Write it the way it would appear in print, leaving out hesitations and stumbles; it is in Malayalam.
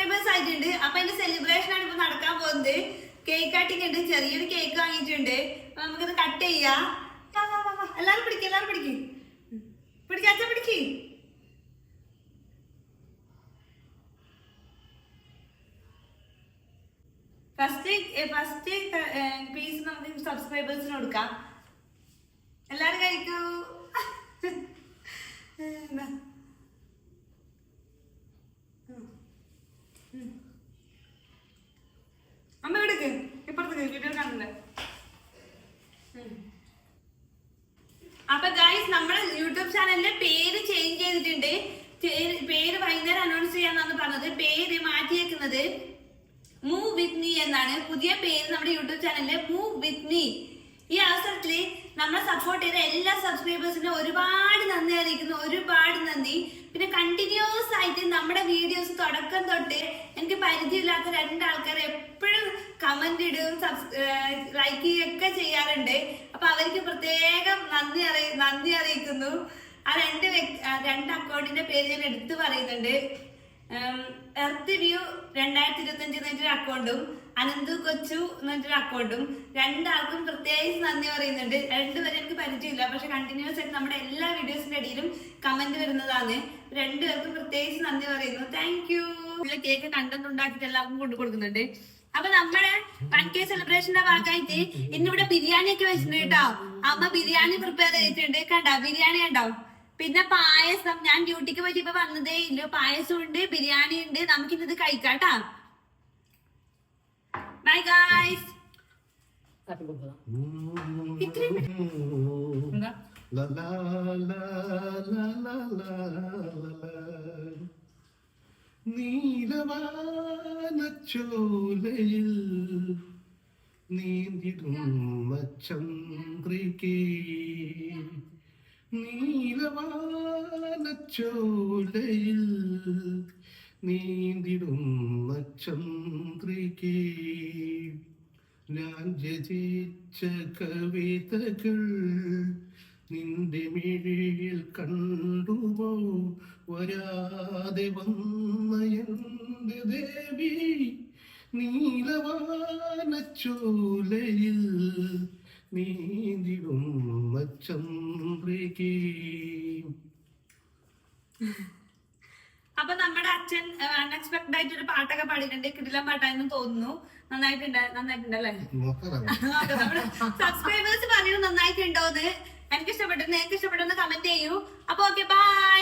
സബ്സ്ക്രൈബേഴ്സ് ആയിട്ടുണ്ട്. അപ്പൊ അതിന്റെ സെലിബ്രേഷൻ ആണ് ഇപ്പൊ നടക്കാൻ പോകുന്നത്. കേക്ക് കട്ടിങ് ഉണ്ട്, ചെറിയൊരു കേക്ക് വാങ്ങിയിട്ടുണ്ട്. നമുക്കിത് കട്ട് ചെയ്യാം. എല്ലാരും പിടിക്കും, എല്ലാരും പിടിക്കും, പിടിക്കാച്ച പിടിക്ക്. ഫസ്റ്റ് പീസ് നമുക്ക് സബ്സ്ക്രൈബേഴ്സിന് കൊടുക്കാം. എല്ലാരും കഴിക്കൂ. അമ്മ എടുക്ക്, ഇപ്പുറത്തേക്ക് വീഡിയോ കാണുന്നില്ല. അപ്പൊ ഗൈസ്, നമ്മുടെ യൂട്യൂബ് ചാനലിന്റെ പേര് ചേഞ്ച് ചെയ്തിട്ടുണ്ട്. പേര് വൈകുന്നേരം അനൗൺസ് ചെയ്യാന്നാണ് പറഞ്ഞത്. പേര് മാറ്റിയേക്കുന്നത് മൂവ് വിത്ത് മീ എന്നാണ്. പുതിയ പേര് നമ്മുടെ യൂട്യൂബ് ചാനലിലെ മൂവ് വിത്ത് മീ. ഈ അവസരത്തില് നമ്മളെ സപ്പോർട്ട് ചെയ്ത എല്ലാ സബ്സ്ക്രൈബേഴ്സിനും ഒരുപാട് നന്ദി അറിയിക്കുന്നു. ഒരുപാട് നന്ദി. പിന്നെ കണ്ടിന്യൂസ് ആയിട്ട് നമ്മുടെ വീഡിയോസ് തുടക്കം തൊട്ട് എനിക്ക് പരിചയമില്ലാത്ത രണ്ടാൾക്കാർ എപ്പോഴും കമന്റ് ഇടും, ലൈക്ക് ചെയ്യുകയൊക്കെ ചെയ്യാറുണ്ട്. അപ്പൊ അവർക്ക് പ്രത്യേകം നന്ദി അറിയിക്കുന്നു. ആ രണ്ട് അക്കൗണ്ടിന്റെ പേര് ഞാൻ എടുത്തു പറയുന്നുണ്ട്. എർത്ത് വ്യൂ 2025 എന്നൊരു അക്കൗണ്ടും അനന്തു കൊച്ചു എന്നൊരു അക്കൗണ്ടും. രണ്ടാൾക്കും പ്രത്യേകിച്ച് നന്ദി പറയുന്നുണ്ട്. രണ്ടുപേരും എനിക്ക് പരിചയമില്ല, പക്ഷെ കണ്ടിന്യൂസ് ആയിട്ട് നമ്മുടെ എല്ലാ വീഡിയോസിന്റെ അടിയിലും കമന്റ് വരുന്നതാണ്. രണ്ടുപേർക്കും പ്രത്യേകിച്ച് നന്ദി പറയുന്നു. Thank you. കേക്ക് കണ്ടന്റ് ഉണ്ടാക്കിയിട്ട് എല്ലാവർക്കും കൊണ്ടു കൊടുക്കുന്നുണ്ട്. അപ്പൊ നമ്മുടെ 1K സെലിബ്രേഷന്റെ ഭാഗമായിട്ട് ഇന്നിവിടെ ബിരിയാണി ഒക്കെ വെച്ചിട്ടുണ്ട് കേട്ടോ. അമ്മ ബിരിയാണി പ്രിപ്പയർ ചെയ്തിട്ടുണ്ട്. കണ്ടോ ബിരിയാണി കണ്ടോ. പിന്നെ പായസം, ഞാൻ ഡ്യൂട്ടിക്ക് പോയിട്ട് ഇപ്പൊ വന്നതേ ഇല്ല. പായസം ഉണ്ട്, ബിരിയാണി ഉണ്ട്. നമുക്കിന്നത് കഴിക്കാട്ടാ. Bye guys. നീലവാനച്ചോലയിൽ നീന്തിടുന്ന ചന്ദ്രികേ, നീലവാനച്ചോലയിൽ നീന്തിടുന്ന ചന്ദ്രികേ, ഞാൻ രചിച്ച കവിതകൾ നിന്റെ മിഴിയിൽ കണ്ടുപോ, വരാതെ വന്ന എന്റെ ദേവി, നീലവാനച്ചോലയിൽ നീന്തിടുന്ന ചന്ദ്രികേ. അപ്പൊ നമ്മുടെ അച്ഛൻ അൺഎക്സ്പെക്ടഡ് ആയിട്ട് ഒരു പാട്ടൊക്കെ പാടിയിട്ടുണ്ട്. കിടിലം പാട്ടായെന്ന് തോന്നുന്നു. നന്നായിട്ടുണ്ടല്ലേ? നമ്മുടെ സബ്സ്ക്രൈബേഴ്സ് പറയുന്നു നന്നായിട്ടുണ്ടോന്ന്. എനിക്ക് ഇഷ്ടപ്പെട്ടു. നിങ്ങൾക്ക് ഇഷ്ടപ്പെട്ടെന്ന് കമന്റ് ചെയ്യൂ. അപ്പൊ ഓക്കെ, ബൈ.